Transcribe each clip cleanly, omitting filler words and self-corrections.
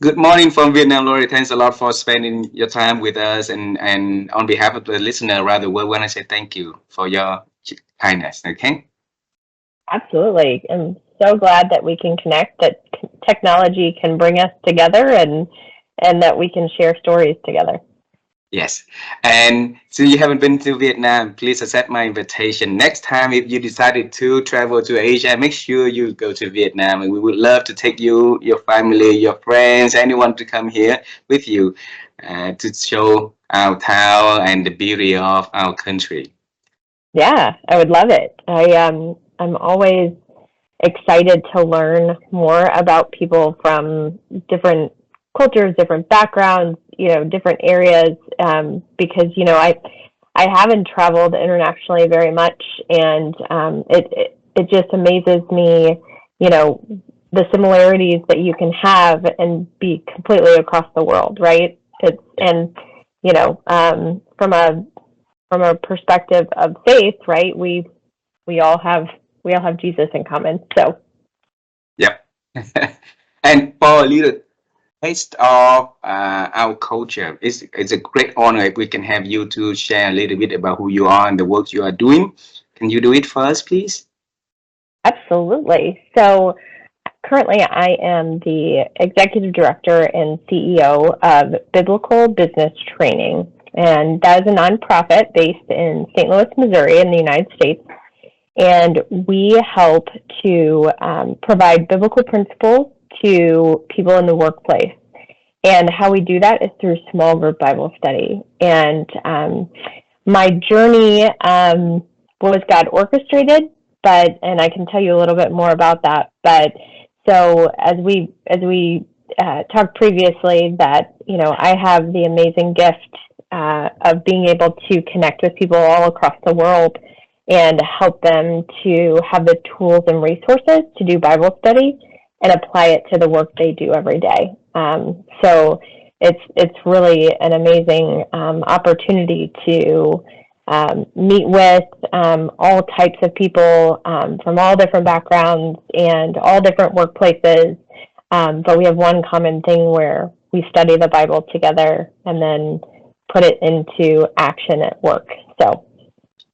Good morning from Vietnam, Lori. Thanks a lot for spending your time with us. And on behalf of the listener around the world, I want to say thank you for your kindness. Okay? Absolutely. I'm so glad that we can connect, that technology can bring us together and that we can share stories together. Yes. And since you haven't been to Vietnam, please accept my invitation. Next time, if you decided to travel to Asia, make sure you go to Vietnam. And we would love to take you, your family, your friends, anyone to come here with you to show our town and the beauty of our country. Yeah, I would love it. I'm always excited to learn more about people from different cultures, different backgrounds, different areas, because I haven't traveled internationally very much, and it just amazes me, you know, the similarities that you can have and be completely across the world, right? It's and from a perspective of faith, right? We all have we all have Jesus in common. So Yep. And for a little taste of our culture, it's a great honor if we can have you to share a little bit about who you are and the work you are doing. Can you do it first, please? absolutely. So currently, I am the executive director and CEO of Biblical Business Training, and that is a nonprofit based in St. Louis, Missouri, in the United States. And we help to provide biblical principles to people in the workplace. And how we do that is through small group Bible study. And my journey was God orchestrated, and I can tell you a little bit more about that. But so as we talked previously, that I have the amazing gift of being able to connect with people all across the world and help them to have the tools and resources to do Bible study and apply it to the work they do every day. So it's really an amazing opportunity to meet with all types of people from all different backgrounds and all different workplaces. But we have one common thing where we study the Bible together and then put it into action at work. So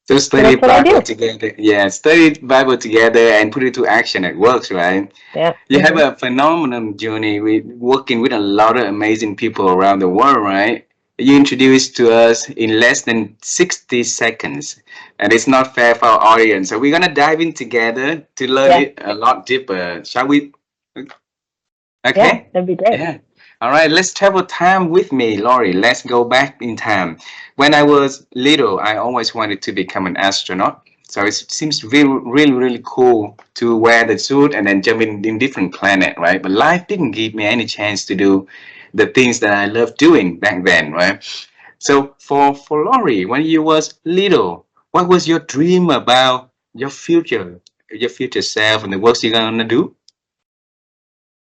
So study that's what I Bible do. together. Yeah, study Bible together and put it to action. It works, right? Yeah. You have a phenomenal journey with working with a lot of amazing people around the world, right? You introduced to us in less than 60 seconds, and it's not fair for our audience. So we're gonna dive in together to learn Yeah. it a lot deeper. Shall we? Yeah. Okay. That'd be great. Yeah. All right. Let's travel time with me, Laurie. Let's go back in time. When I was little, I always wanted to become an astronaut. So it seems really cool to wear the suit and then jump in different planet, right? But life didn't give me any chance to do the things that I loved doing back then, right? So for Laurie, when you was little, what was your dream about your future self, and the works you're gonna do?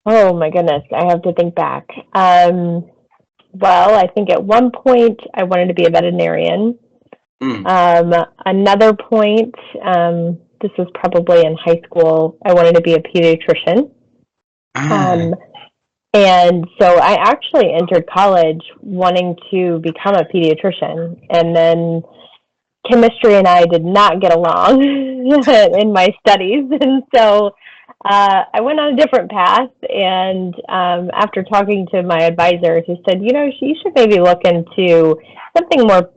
Oh my goodness, I have to think back. Well, I think at one point I wanted to be a veterinarian. Mm. Another point, this was probably in high school, I wanted to be a pediatrician. Ah. Um, and so I actually entered college wanting to become a pediatrician. And then chemistry and I did not get along in my studies. And so I went on a different path. And after talking to my advisor, he said, you should maybe look into something more,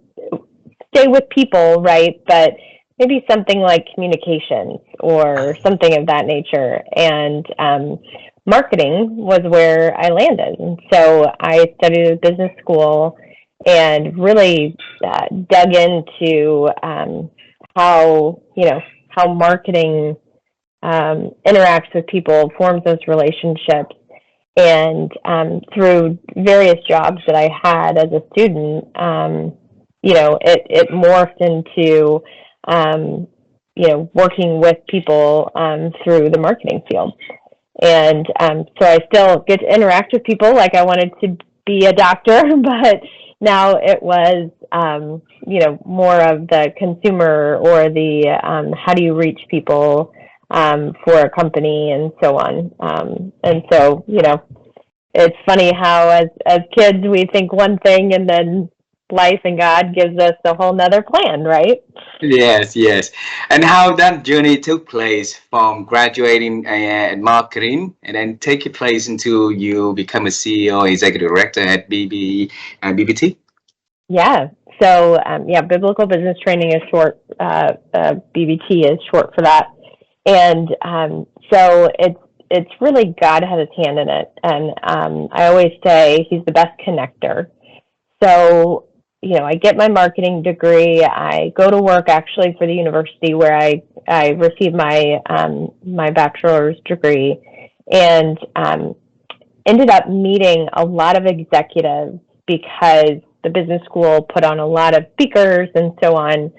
stay with people, right? But maybe something like communications or something of that nature. And marketing was where I landed. And so I studied at business school and really dug into how marketing interacts with people, forms those relationships, and through various jobs that I had as a student, it morphed into working with people through the marketing field. And so I still get to interact with people like I wanted to be a doctor, but now it was, more of the consumer or the how do you reach people for a company and so on. And so, it's funny how as kids we think one thing and then life and God gives us a whole nother plan, right? Yes, yes. And how that journey took place from graduating in marketing and then take your place into you become a CEO, executive director at BBT. Yeah. So yeah, biblical business training is short. BBT is short for that, and so it's really God had His hand in it, and I always say He's the best connector. So I get my marketing degree. I go to work actually for the university where I received my bachelor's degree, and ended up meeting a lot of executives because the business school put on a lot of speakers and so on,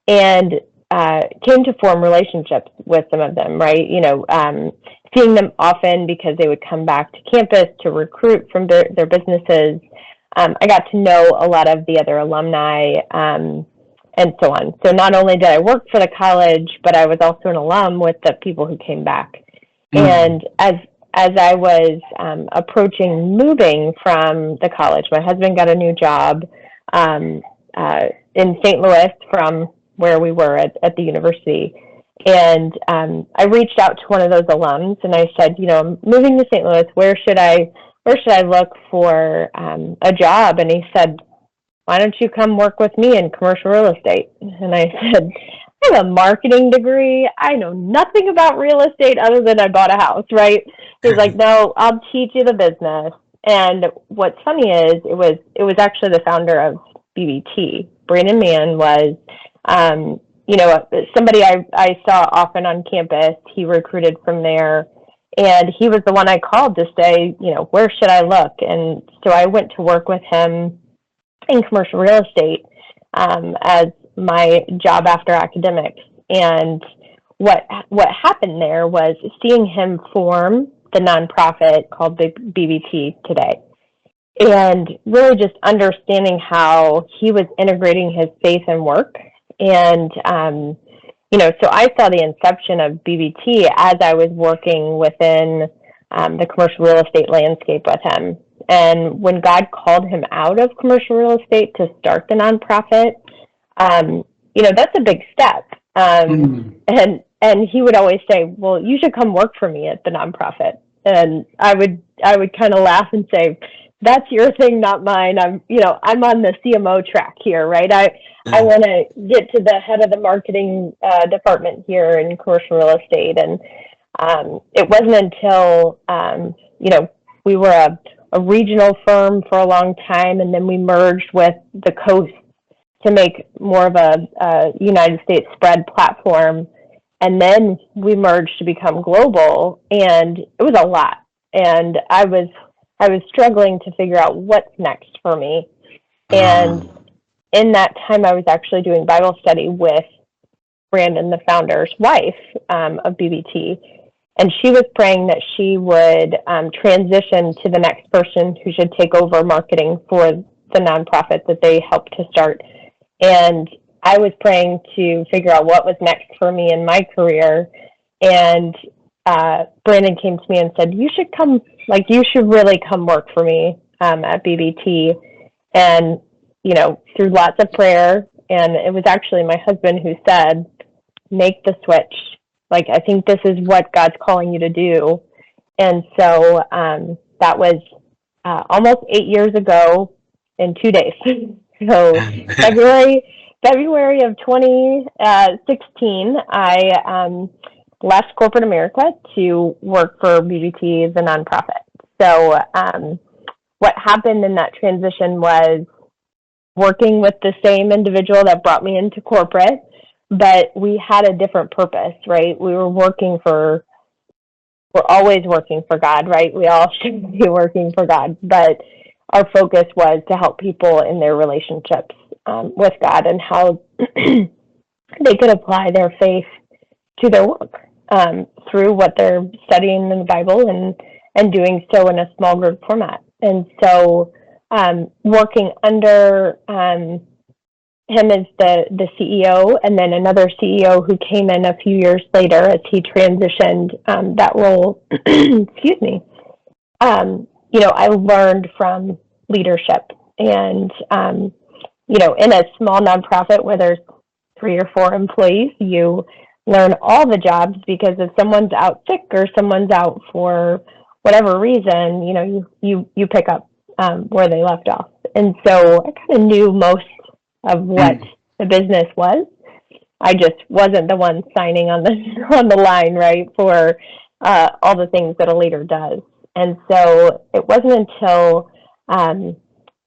and came to form relationships with some of them, right? Seeing them often because they would come back to campus to recruit from their businesses. I got to know a lot of the other alumni and so on. So not only did I work for the college, but I was also an alum with the people who came back. And as I was approaching moving from the college, my husband got a new job in St. Louis from where we were at the university. And I reached out to one of those alums and I said, I'm moving to St. Louis. Where should I look for a job? And he said, why don't you come work with me in commercial real estate? And I said, I have a marketing degree. I know nothing about real estate other than I bought a house, right? He's like, no, I'll teach you the business. And what's funny is it was actually the founder of BBT. Brandon Mann was, somebody I saw often on campus. He recruited from there. And he was the one I called to say, where should I look? And so I went to work with him in commercial real estate as my job after academics. And what happened there was seeing him form the nonprofit called BBT today, and really just understanding how he was integrating his faith and work. And so I saw the inception of BBT as I was working within the commercial real estate landscape with him. And when God called him out of commercial real estate to start the nonprofit, that's a big step. And he would always say, well, you should come work for me at the nonprofit. And I would kind of laugh and say, that's your thing, not mine. I'm on the CMO track here, right? I want to get to the head of the marketing department here in commercial real estate. And it wasn't until, we were a regional firm for a long time, and then we merged with the coast to make more of a United States spread platform. And then we merged to become global, and it was a lot. And I was struggling to figure out what's next for me. And in that time, I was actually doing Bible study with Brandon, the founder's wife of BBT. And she was praying that she would transition to the next person who should take over marketing for the nonprofit that they helped to start. And I was praying to figure out what was next for me in my career. And Brandon came to me and said, you should really come work for me at BBT. And, through lots of prayer, and it was actually my husband who said, make the switch. Like, I think this is what God's calling you to do. And so that was almost 8 years ago in 2 days. So February of 2016, I left corporate America to work for BBT, the nonprofit. So what happened in that transition was working with the same individual that brought me into corporate, but we had a different purpose, right? We're always working for God, right? We all should be working for God, but our focus was to help people in their relationships with God and how they could apply their faith to their work through what they're studying in the Bible and doing so in a small group format. And so working under him as the CEO, and then another CEO who came in a few years later as he transitioned that role. Excuse me. I learned from leadership. And, in a small nonprofit where there's 3 or 4 employees, you learn all the jobs because if someone's out sick or someone's out for whatever reason, you pick up where they left off. And so I kind of knew most of what the business was. I just wasn't the one signing on the on the line, right, for all the things that a leader does. And so it wasn't until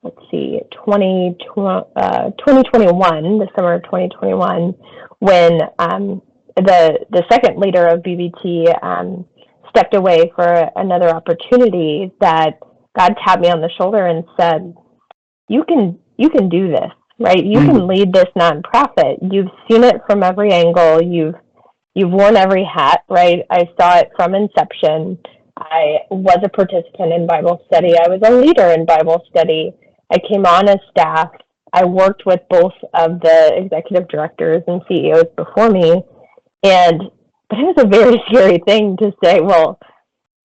let's see, 2021, the summer of 2021, when the second leader of BBT stepped away for another opportunity, that God tapped me on the shoulder and said, you can do this, right? You can lead this nonprofit. You've seen it from every angle. You've worn every hat, right? I saw it from inception. I was a participant in Bible study. I was a leader in Bible study. I came on as staff. I worked with both of the executive directors and CEOs before me. But it was a very scary thing to say, well,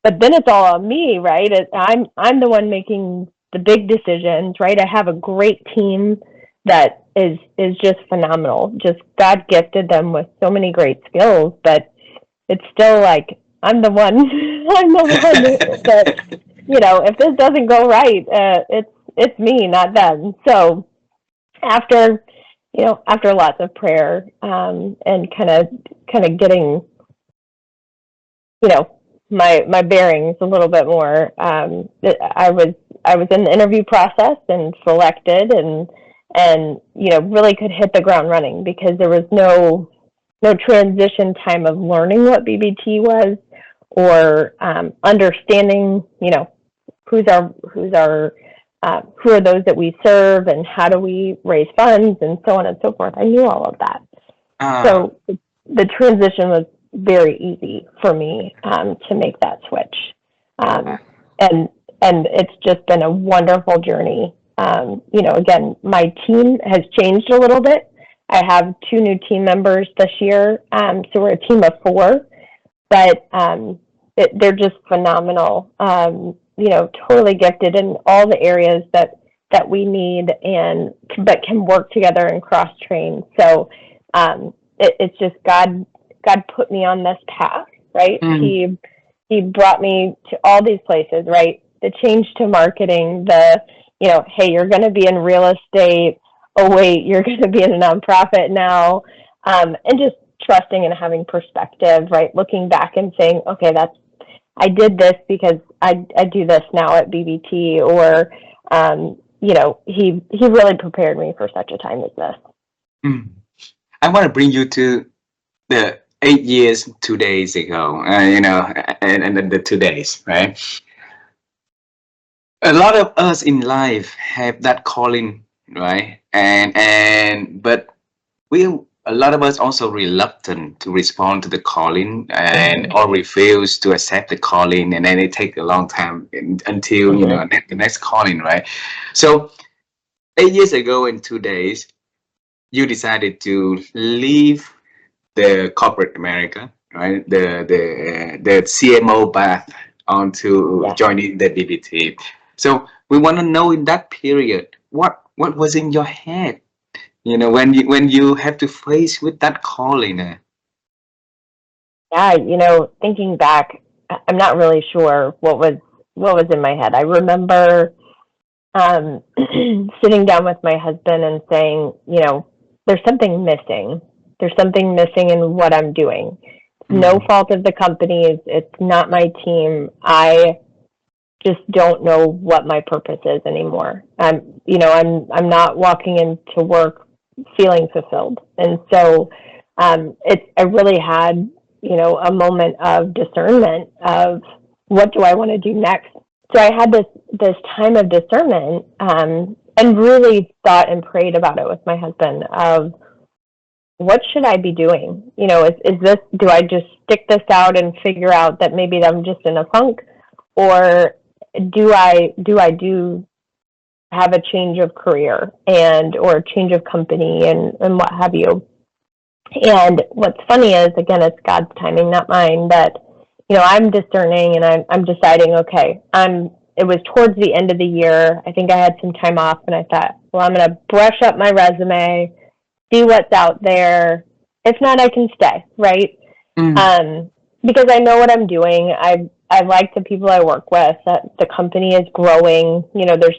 but then it's all on me, right? I'm the one making the big decisions, right? I have a great team that is just phenomenal. Just God gifted them with so many great skills, but it's still like I'm the one that if this doesn't go right, it's me, not them. So after lots of prayer and kind of getting my bearings a little bit more, I was in the interview process and selected and really could hit the ground running, because there was no transition time of learning what BBT was, or understanding who are those that we serve and how do we raise funds and so on and so forth. I knew all of that. So the transition was very easy for me to make that switch. And it's just been a wonderful journey. Again, my team has changed a little bit. I have 2 new team members this year. So we're a team of 4, but they're just phenomenal. Totally gifted in all the areas that we need, but can work together and cross train. So it's just God put me on this path, right? He brought me to all these places, right? The change to marketing, hey, you're going to be in real estate. Oh, wait, you're going to be in a nonprofit now. And just trusting and having perspective, right? Looking back and saying, okay, I did this because I do this now at BBT, or, he really prepared me for such a time as this. I want to bring you to the 8 years, 2 days ago, and the 2 days, right? A lot of us in life have that calling, right? But a lot of us also reluctant to respond to the calling, or refuse to accept the calling, and then it takes a long time until the next calling, right? So 8 years ago in 2 days, you decided to leave the corporate America, right? The CMO path onto joining the BBT. So we want to know, in that period, what was in your head, when you have to face with that calling. Yeah, thinking back, I'm not really sure what was in my head. I remember sitting down with my husband and saying, there's something missing. There's something missing in what I'm doing. No fault of the company. It's not my team. I just don't know what my purpose is anymore. I'm not walking into work feeling fulfilled. And so I really had, a moment of discernment of what do I want to do next. So I had this time of discernment and really thought and prayed about it with my husband of, what should I be doing? Is this, do I just stick this out and figure out that maybe I'm just in a funk, or do I have a change of career or a change of company and what have you? And what's funny is, again, it's God's timing, not mine, that, I'm discerning and I'm deciding, okay, I'm it was towards the end of the year. I think I had some time off, and I thought, well, I'm going to brush up my resume, see what's out there. If not, I can stay, right? Mm. Um, because I know what I'm doing. I like the people I work with. That the company is growing. There's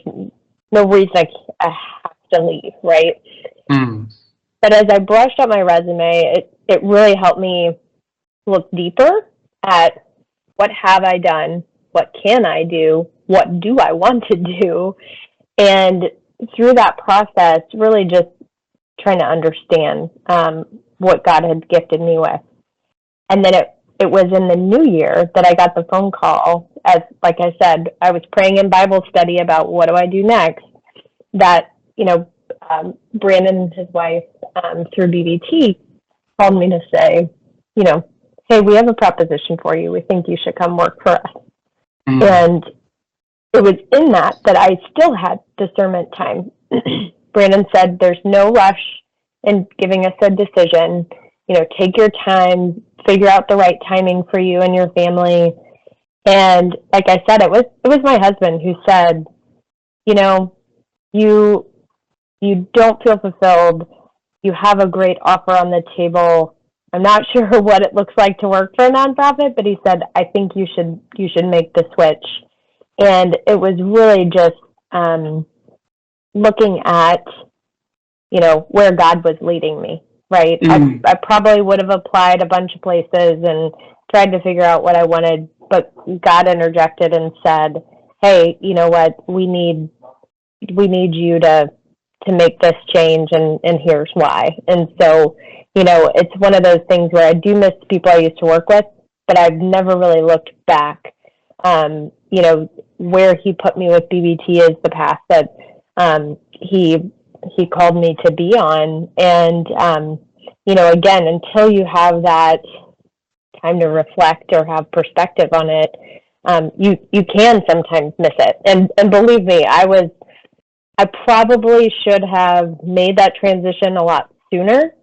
no reason I have to leave, right? Mm. But as I brushed up my resume, it really helped me look deeper at what have I done, what can I do, what do I want to do, and through that process, really just trying to understand what God had gifted me with. And then it was in the new year that I got the phone call. As like I said, I was praying in Bible study about what do I do next. That Brandon and his wife through BBT called me to say, hey, we have a proposition for you. We think you should come work for us. Mm. And it was in that I still had discernment time. Brandon said, there's no rush in giving us a decision. Take your time, figure out the right timing for you and your family. And like I said, it was my husband who said, you don't feel fulfilled. You have a great offer on the table. I'm not sure what it looks like to work for a nonprofit, but he said, I think you should make the switch. And it was really just looking at, where God was leading me, right? Mm. I probably would have applied a bunch of places and tried to figure out what I wanted, but God interjected and said, hey, you know what? We need you to make this change, and here's why. And so, it's one of those things where I do miss people I used to work with, but I've never really looked back. Where he put me with BBT is the path that he called me to be on. And, again, until you have that time to reflect or have perspective on it, you can sometimes miss it. And believe me, I probably should have made that transition a lot sooner,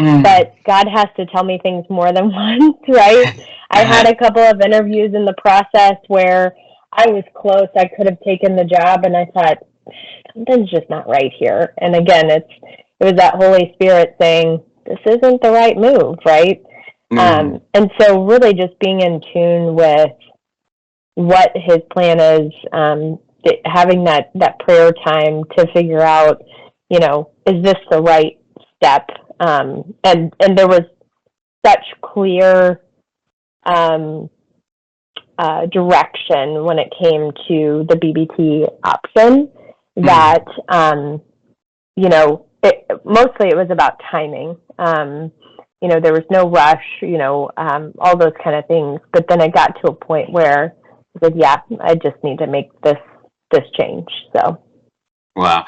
Mm. but God has to tell me things more than once, right? I had Uh-huh. a couple of interviews in the process where I was close. I could have taken the job, and I thought, something's just not right here. And again, it was that Holy Spirit saying, this isn't the right move, right? Mm. And so really just being in tune with what his plan is, having that prayer time to figure out, is this the right step? And there was such clear direction when it came to the BBT option Mm. that, mostly it was about timing. There was no rush, all those kind of things. But then I got to a point where I said, yeah, I just need to make this change. So, Wow.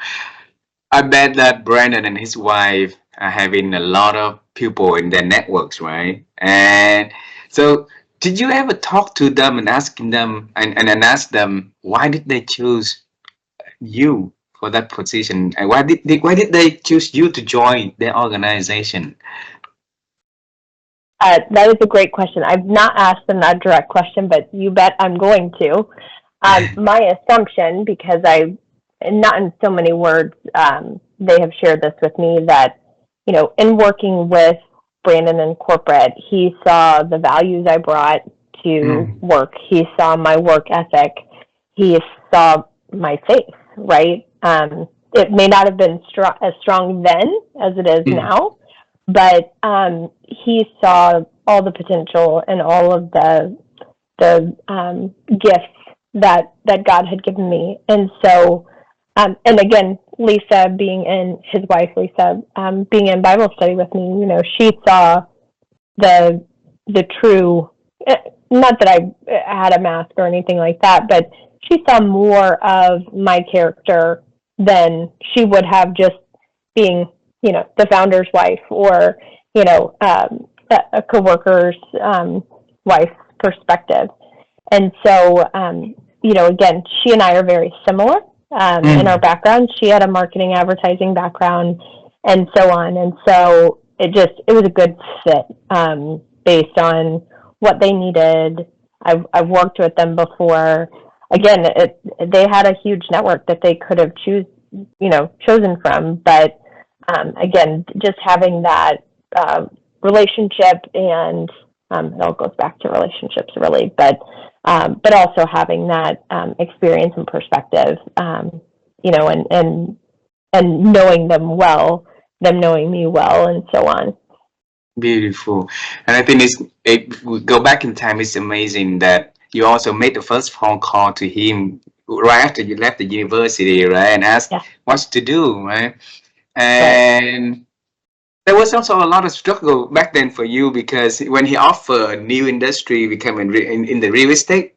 I bet that Brandon and his wife are having a lot of people in their networks, right? And so, did you ever talk to them and asking them and ask them why did they choose you for that position, and why did they choose you to join their organization? that is a great question. I've not asked them that direct question, but you bet I'm going to. My assumption, because not in so many words, they have shared this with me that, in working with Brandon in corporate, he saw the values I brought to Mm. work. He saw my work ethic. He saw my faith, right? It may not have been as strong then as it is Mm. now, but he saw all the potential and all of the gifts that God had given me. And so, and again, Lisa his wife, Lisa, being in Bible study with me, she saw the true, not that I had a mask or anything like that, but she saw more of my character than she would have just being, the founder's wife or, a coworker's wife's perspective. And so, again, she and I are very similar in our Mm. background. She had a marketing advertising background and so on. And so it was a good fit based on what they needed. I've worked with them before. again, they had a huge network that they could have chosen from, but again, just having that relationship, and it all goes back to relationships, really, but also having that experience and perspective, and knowing them well, them knowing me well, and so on. Beautiful. And I think if we go back in time, it's amazing that you also made the first phone call to him right after you left the university, right? And asked Yeah. what to do, right? Right. And there was also a lot of struggle back then for you, because when he offered a new industry, becoming in the real estate,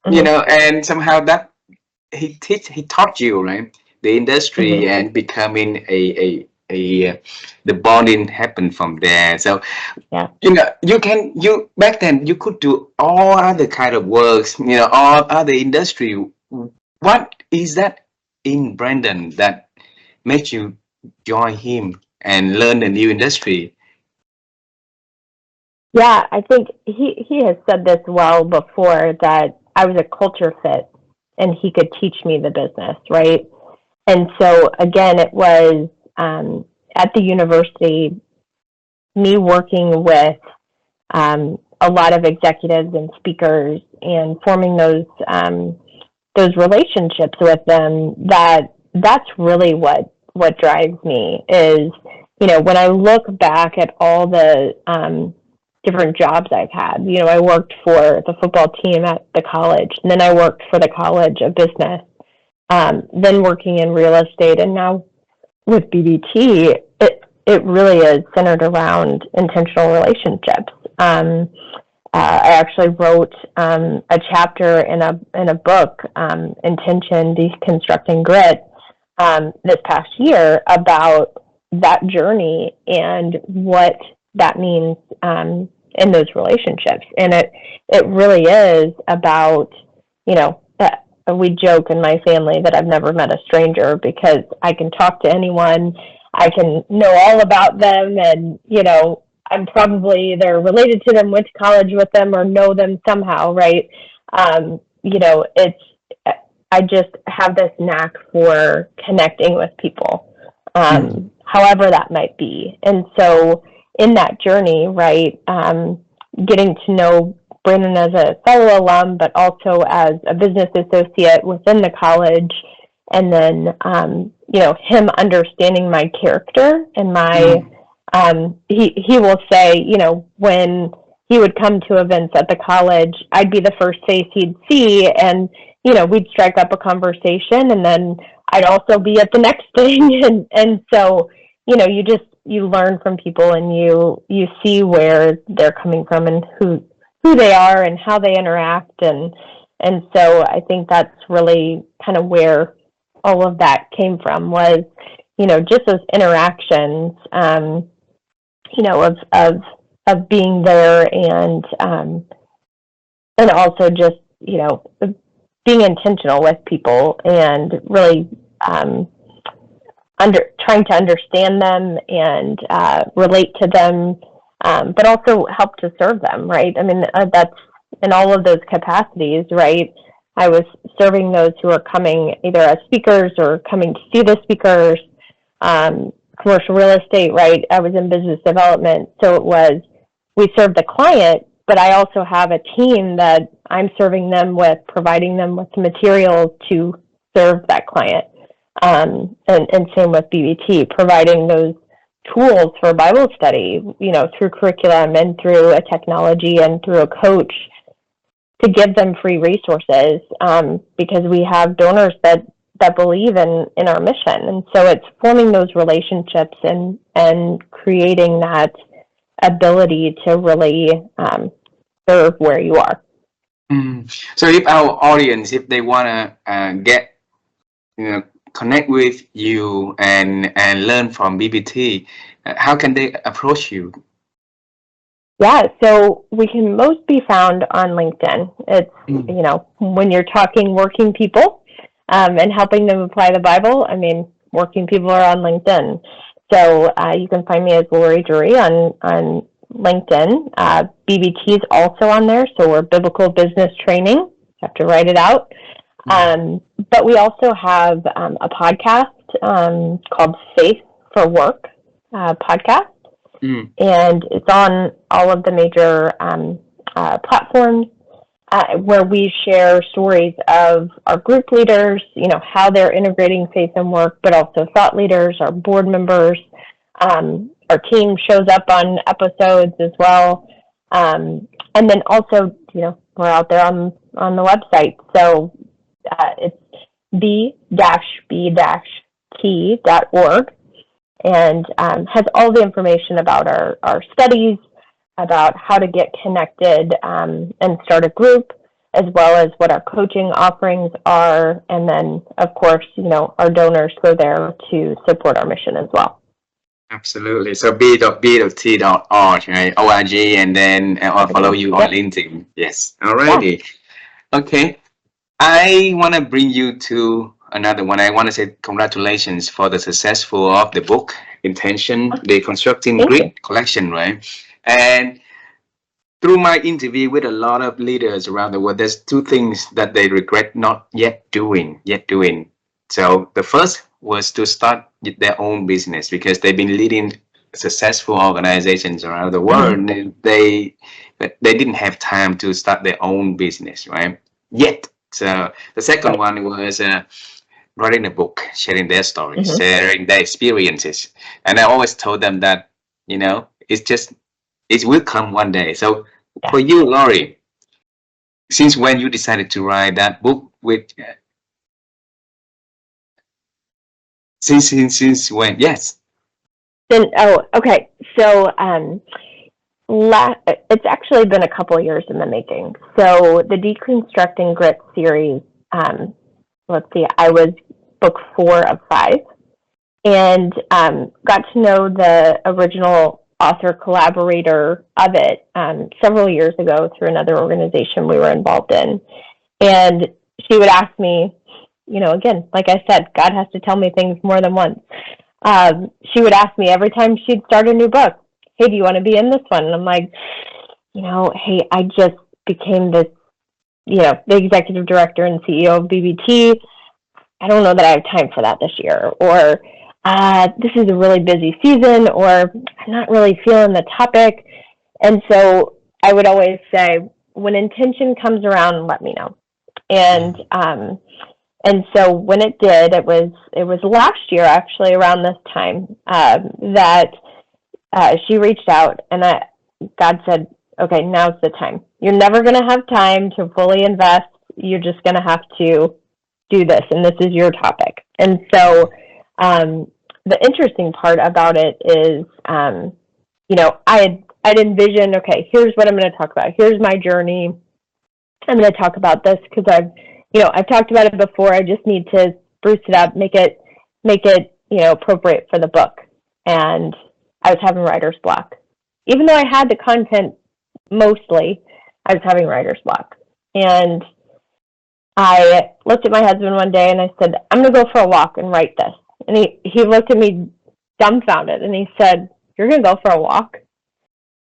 Mm-hmm. and somehow that he taught you, right, the industry, Mm-hmm. and becoming the bonding happened from there. So Yeah. you back then you could do all other kind of works, all other industry. What is that in Brandon that made you join him and learn a new industry? Yeah, I think he has said this well before, that I was a culture fit and he could teach me the business, right? And so again, it was at the university, me working with a lot of executives and speakers and forming those relationships with them. That's really what drives me. Is, when I look back at all the different jobs I've had. I worked for the football team at the college, and then I worked for the College of Business, then working in real estate, and now with BBT. It really is centered around intentional relationships. I actually wrote a chapter in a book, Intention, Deconstructing Grit, this past year, about that journey and what that means in those relationships. And it really is about, we joke in my family that I've never met a stranger, because I can talk to anyone, I can know all about them, and I'm probably either related to them, went to college with them, or know them somehow, right? It's, I just have this knack for connecting with people, however that might be. And so in that journey, right, getting to know Brandon as a fellow alum, but also as a business associate within the college, and then him understanding my character and my he will say, when he would come to events at the college, I'd be the first face he'd see, and we'd strike up a conversation, and then I'd also be at the next thing, and so you learn from people, and you see where they're coming from, and who they are, and how they interact, and so I think that's really kind of where all of that came from, was just those interactions, of being there, and also just being intentional with people, and really trying to understand them, and relate to them, but also help to serve them, right? I mean, that's in all of those capacities, right? I was serving those who are coming either as speakers or coming to see the speakers, commercial real estate, right? I was in business development, so it was, we served the client, but I also have a team that I'm serving them with, providing them with the materials to serve that client. And same with BBT, providing those tools for Bible study, through curriculum and through a technology and through a coach, to give them free resources, because we have donors that believe in our mission. And so it's forming those relationships, and creating that ability to really serve where you are. So if our audience, if they want to get, connect with you and learn from BBT, how can they approach you? Yeah, so we can most be found on LinkedIn. It's, when you're talking working people, and helping them apply the Bible, I mean, working people are on LinkedIn. So you can find me as Lori Drury on LinkedIn. BBT is also on there, so we're Biblical Business Training. You have to write it out. Mm, But we also have a podcast called Safe for Work podcast, mm, and it's on all of the major platforms where we share stories of our group leaders, how they're integrating faith and work, but also thought leaders, our board members. Our team shows up on episodes as well. And then also, we're out there on the website. So it's b-b-t.org and has all the information about our studies, about how to get connected and start a group, as well as what our coaching offerings are. And then, of course, our donors go there to support our mission as well. absolutely. So b.b.t.org, right? ORG, and then I'll follow you on Yep. LinkedIn. Yes. Yeah. Alrighty. Okay. I want to bring you to another one. I want to say congratulations for the successful of the book, Intention, the Constructing Thank you. Grit collection, right? And through my interview with a lot of leaders around the world, there's two things that they regret not yet doing. So the first was to start their own business because they've been leading successful organizations around the world. Mhm. And they didn't have time to start their own business, right? Yet. So the second Right. one was writing a book, sharing their stories, Mhm. sharing their experiences. And I always told them that, it will come one day. So Yeah. for you, Lori, since when you decided to write that book with since when? Yes. Then, okay. So, it's actually been a couple years in the making. So the Deconstructing Grit series, let's see, I was book 4 of 5, and got to know the original author collaborator of it several years ago through another organization we were involved in. And she would ask me, again, like I said, God has to tell me things more than once. She would ask me every time she'd start a new book, hey, do you want to be in this one? And I'm like, hey, I just became this, the executive director and CEO of BBT. I don't know that I have time for that this year. Or this is a really busy season, or I'm not really feeling the topic. And so I would always say, when intention comes around, let me know. And so when it did, it was last year actually around this time that she reached out, and God said, okay, now's the time. You're never going to have time to fully invest. You're just going to have to do this, and this is your topic. And so the interesting part about it is, I'd envisioned, okay, here's what I'm going to talk about. Here's my journey. I'm going to talk about this because I've talked about it before. I just need to spruce it up, make it, appropriate for the book. And I was having writer's block. Even though I had the content mostly, I was having writer's block. And I looked at my husband one day and I said, I'm going to go for a walk and write this. And he looked at me dumbfounded and he said, you're going to go for a walk?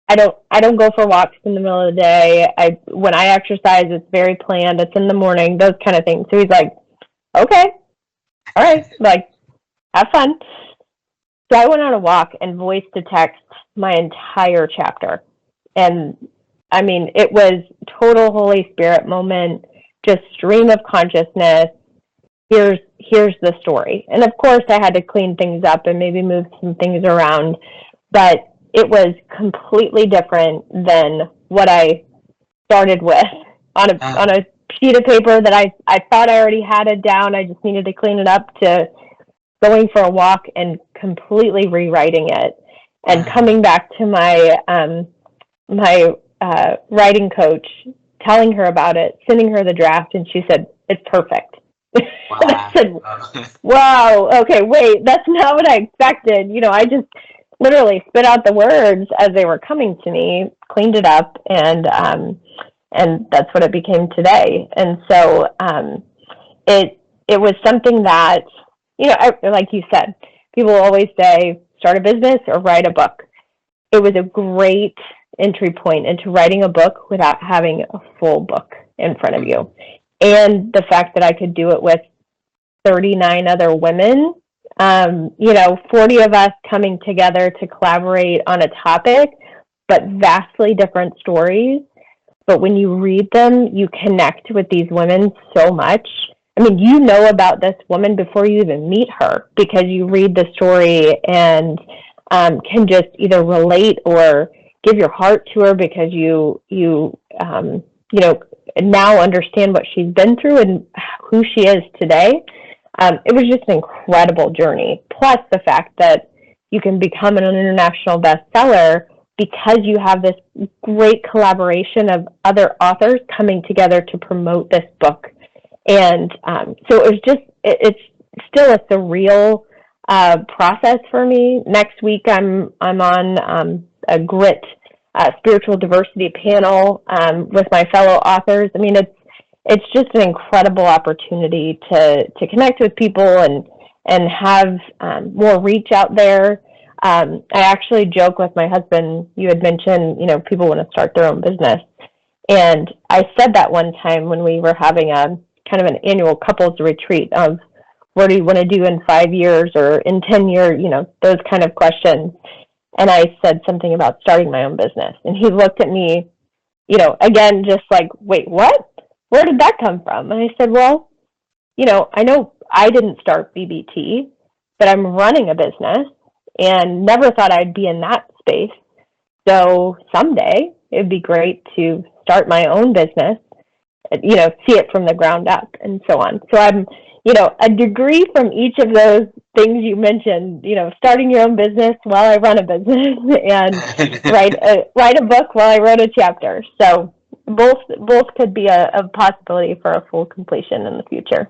I don't go for walks in the middle of the day. When I exercise, it's very planned. It's in the morning, those kind of things. So he's like, okay, all right, like, have fun. So I went on a walk and voice to text my entire chapter. And I mean, it was total Holy Spirit moment, just stream of consciousness. Here's the story. And of course I had to clean things up and maybe move some things around, but it was completely different than what I started with on a sheet of paper that I thought I already had it down. I just needed to clean it up, to going for a walk and completely rewriting it and coming back to my writing coach, telling her about it, sending her the draft, and she said, it's perfect. Wow. And I said, wow, okay, wait, that's not what I expected. I just literally spit out the words as they were coming to me, cleaned it up, and that's what it became today. And so it was something that, like you said, people always say, start a business or write a book. It was a great entry point into writing a book without having a full book in front of you. and the fact that I could do it with 39 other women, 40 of us coming together to collaborate on a topic, but vastly different stories. But when you read them, you connect with these women so much. I mean, you know about this woman before you even meet her because you read the story and can just either relate or give your heart to her because you now understand what she's been through and who she is today. It was just an incredible journey. Plus the fact that you can become an international bestseller because you have this great collaboration of other authors coming together to promote this book. And so it's still a surreal process for me. Next week, I'm on a grit spiritual diversity panel with my fellow authors. I mean, it's just an incredible opportunity to connect with people and have more reach out there. I actually joke with my husband. You had mentioned, people want to start their own business. And I said that one time when we were having a kind of an annual couples retreat of what do you want to do in 5 years or in 10 years, those kind of questions. And I said something about starting my own business. And he looked at me, again, just like, wait, what? Where did that come from? And I said, well, I know I didn't start BBT, but I'm running a business and never thought I'd be in that space. So someday it'd be great to start my own business, see it from the ground up and so on. So I'm, a degree from each of those things you mentioned, starting your own business while I run a business and write a book while I wrote a chapter. So both could be a possibility for a full completion in the future.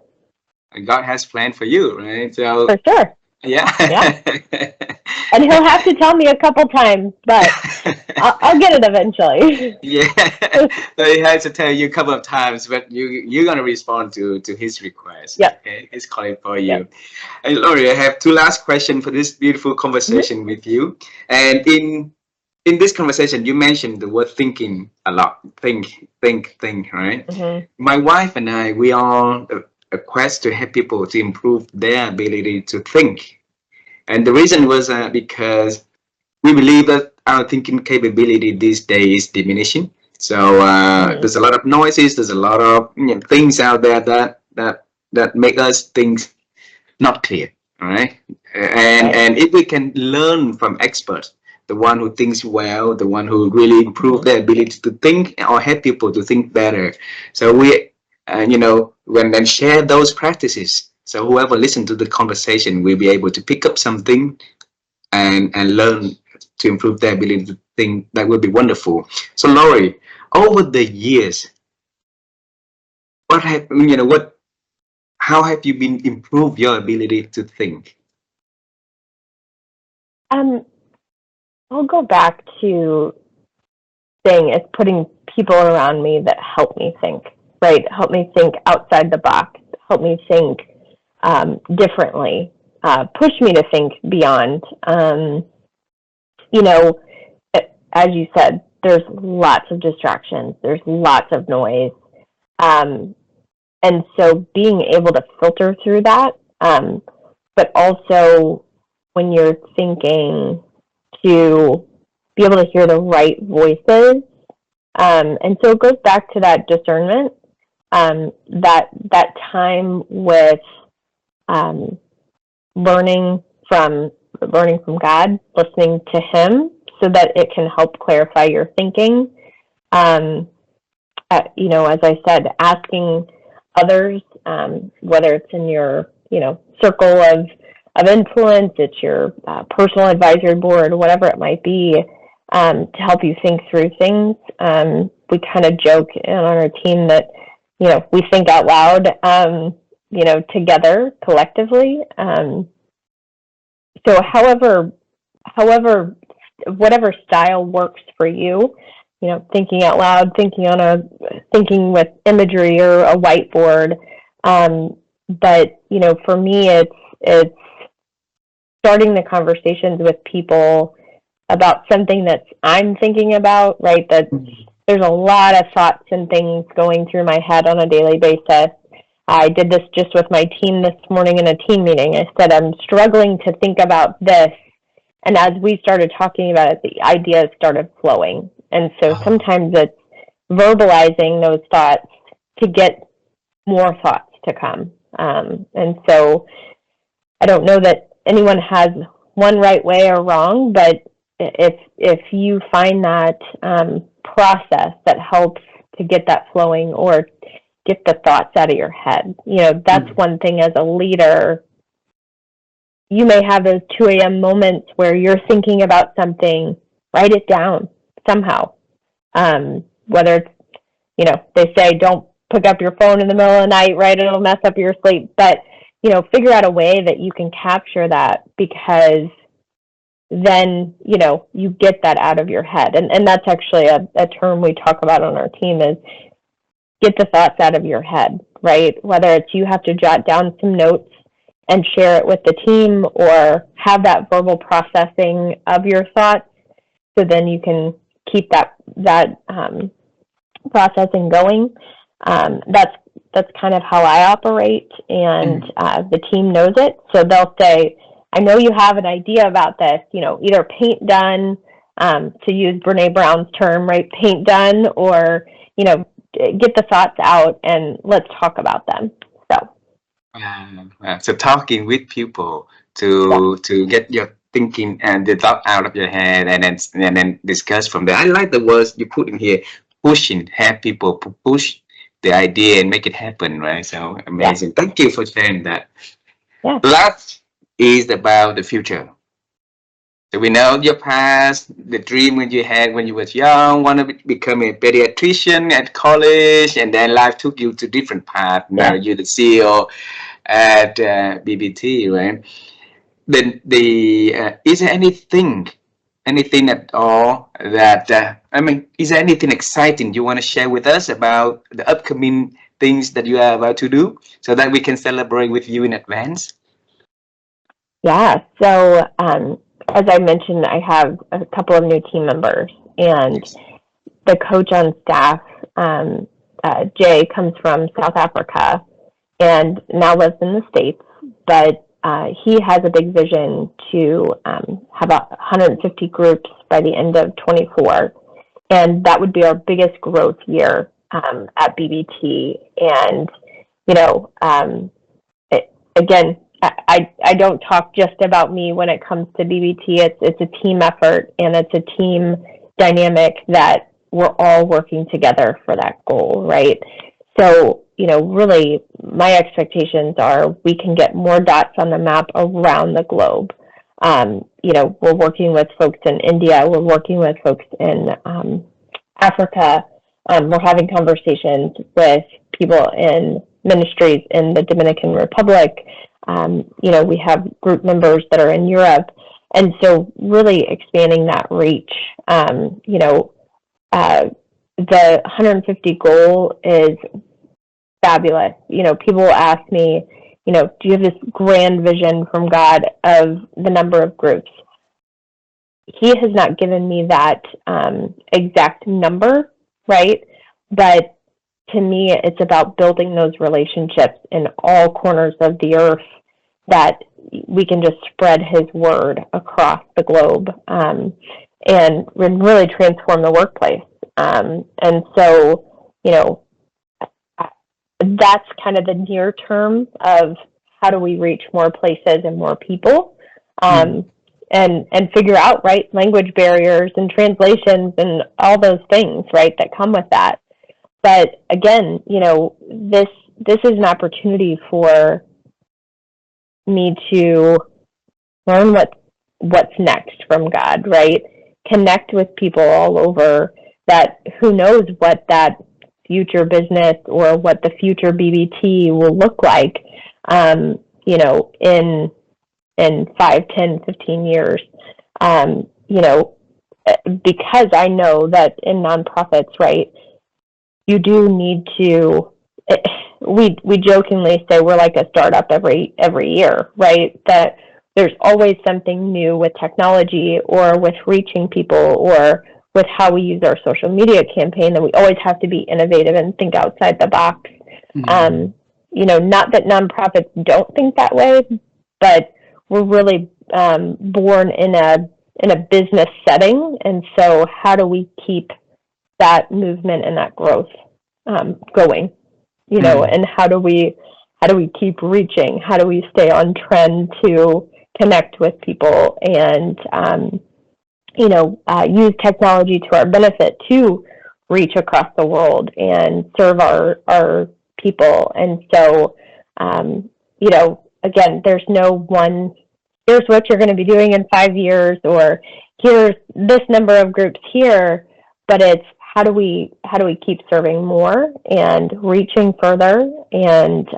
God has planned for you, right? So for sure. Yeah. And he'll have to tell me a couple times, but I'll get it eventually. Yeah. So he has to tell you a couple of times, but you're gonna respond to his request. Yep. Okay, he's calling for you. Yep. And Lori, I have two last questions for this beautiful conversation with you. And in this conversation, you mentioned the word thinking a lot. Think, right? My wife and I, we are a quest to help people to improve their ability to think. And the reason was because we believe that our thinking capability these days is diminishing. So there's a lot of noises, there's a lot of things out there that make us think not clear, all right? And if we can learn from experts, the one who thinks well, the one who really improve their ability to think or help people to think better. So we, when share those practices, so whoever listens to the conversation will be able to pick up something and learn to improve their ability to think. That would be wonderful. So Lori, over the years, how have you been improve your ability to think? I'll go back to saying it's putting people around me that help me think, right? Help me think outside the box, help me think differently, push me to think beyond. As you said, there's lots of distractions, there's lots of noise. And so being able to filter through that, but also when you're thinking to be able to hear the right voices. And so it goes back to that discernment, that time with learning from God, listening to Him, so that it can help clarify your thinking. As I said, asking others, whether it's in your circle of influence, it's your personal advisory board, whatever it might be, to help you think through things. We kind of joke on our team that we think out loud, together collectively. So whatever style works for you, thinking out loud, thinking with imagery or a whiteboard. But for me, it's starting the conversations with people about something that I'm thinking about, right? That there's a lot of thoughts and things going through my head on a daily basis. I did this just with my team this morning in a team meeting. I said, I'm struggling to think about this. And as we started talking about it, the ideas started flowing. And so sometimes it's verbalizing those thoughts to get more thoughts to come. And so I don't know that anyone has one right way or wrong, but if you find that process that helps to get that flowing or get the thoughts out of your head, that's one thing as a leader. You may have those 2 a.m. moments where you're thinking about something, write it down somehow. Whether it's, they say don't pick up your phone in the middle of the night, right? It'll mess up your sleep. But, figure out a way that you can capture that, because then, you get that out of your head. And that's actually a term we talk about on our team is get the thoughts out of your head, right? Whether it's you have to jot down some notes and share it with the team, or have that verbal processing of your thoughts, so then you can keep that processing going. That's kind of how I operate, and the team knows it. So they'll say, I know you have an idea about this, either paint done, to use Brene Brown's term, right? Paint done, or, get the thoughts out and let's talk about them. So talking with people to get your thinking and the thought out of your head, and then discuss from there. I like the words you put in here, pushing, have people push the idea and make it happen, right? So amazing. Thank you for sharing that. Last is about the future. So we know your past, the dream when you had when you was young, want to become a pediatrician at college, and then life took you to different paths. Now you're the CEO at BBT, right? Then is there anything at all that is there anything exciting you want to share with us about the upcoming things that you are about to do, so that we can celebrate with you in advance? Yeah. So as I mentioned, I have a couple of new team members, and the coach on staff, Jay, comes from South Africa and now lives in the States, but he has a big vision to have 150 groups by the end of 24, and that would be our biggest growth year at BBT. And again, I don't talk just about me when it comes to BBT. It's a team effort, and it's a team dynamic that we're all working together for that goal, right? So, really my expectations are we can get more dots on the map around the globe. We're working with folks in India. We're working with folks in Africa. We're having conversations with people in ministries in the Dominican Republic. We have group members that are in Europe. And so really expanding that reach. The 150 goal is fabulous. People will ask me, do you have this grand vision from God of the number of groups? He has not given me that exact number, right? But to me, it's about building those relationships in all corners of the earth, that we can just spread his word across the globe and really transform the workplace. And so, that's kind of the near term of how do we reach more places and more people, and figure out, right, language barriers and translations and all those things, right, that come with that. But again, this is an opportunity for me to learn what's next from God, right? Connect with people all over that, who knows what that future business or what the future BBT will look like, in 5, 10, 15 years. Because I know that in nonprofits, right, you do need to, we jokingly say we're like a startup every year, right? That there's always something new with technology or with reaching people or with how we use our social media campaign, that we always have to be innovative and think outside the box. Mm. Not that nonprofits don't think that way, but we're really born in a business setting, and so how do we keep that movement and that growth going? And how do we keep reaching? How do we stay on trend to connect with people and use technology to our benefit to reach across the world and serve our people? And so, again, there's no one, here's what you're going to be doing in 5 years, or here's this number of groups here, but it's how do we keep serving more and reaching further and,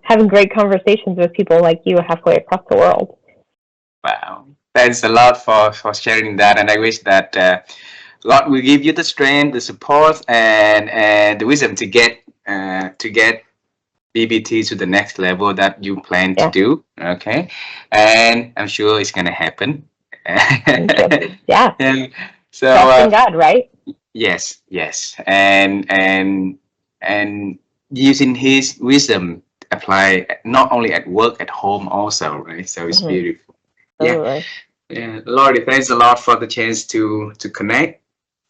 having great conversations with people like you halfway across the world. Wow. Thanks a lot for sharing that. And I wish that God will give you the strength, the support, and the wisdom to get BBT to the next level that you plan to do. Okay. And I'm sure it's going to happen. Thank you. Yeah. And so, trusting God, right? yes. And using his wisdom apply not only at work, at home also, right? So it's beautiful. Yeah. Lori, thanks a lot for the chance to connect.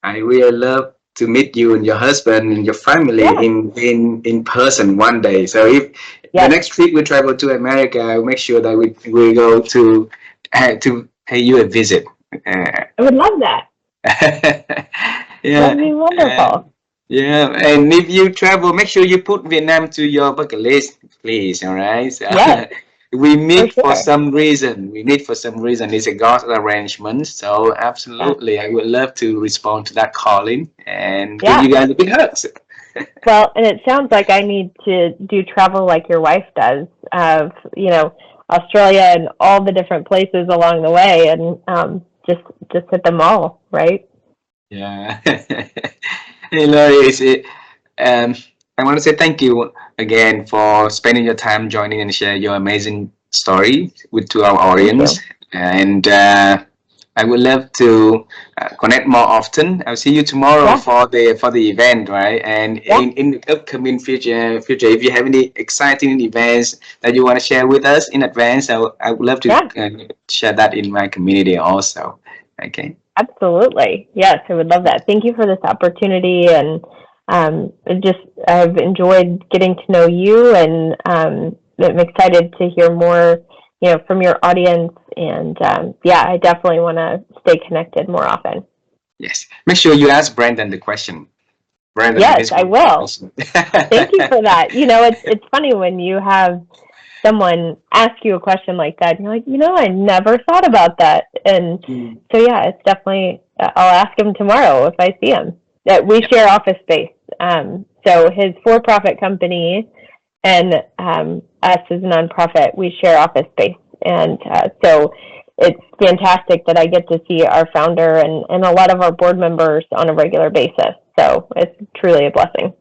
I really love to meet you and your husband and your family in person one day. So if the next trip we travel to America, I'll make sure that we go to pay you a visit. I would love that. That'd be wonderful. And if you travel, make sure you put Vietnam to your bucket list, please. All right. So, we meet for some reason. It's a God's arrangement. So absolutely, I would love to respond to that calling and give you guys a big hug. Well, and it sounds like I need to do travel like your wife does, of Australia and all the different places along the way, and just hit them all, right? Yeah. Hey, Lori, I want to say thank you again for spending your time joining and share your amazing story to our audience. And I would love to connect more often. I'll see you tomorrow for the event, right? And in the upcoming future, if you have any exciting events that you want to share with us in advance, I would love to share that in my community also. Okay. Absolutely. Yes, I would love that. Thank you for this opportunity, and I've enjoyed getting to know you, and I'm excited to hear more, from your audience. And I definitely want to stay connected more often. Yes. Make sure you ask Brandon the question. Brandon, yes, I will. Thank you for that. It's funny when you have someone ask you a question like that, and you're like, I never thought about that. And so, it's definitely, I'll ask him tomorrow if I see him. We share office space. So his for-profit company and us as a nonprofit, we share office space. And so it's fantastic that I get to see our founder and a lot of our board members on a regular basis. So it's truly a blessing.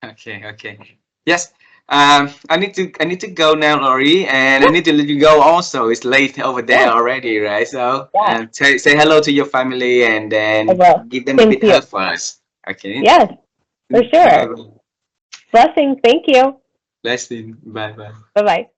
Okay. Yes. I need to go now, Lori, and I need to let you go also. It's late over there already, right? So say hello to your family and then give them a big hug for us. Okay? Yes, for sure. Bye-bye. Blessings. Thank you. Blessing. Bye. Bye-bye.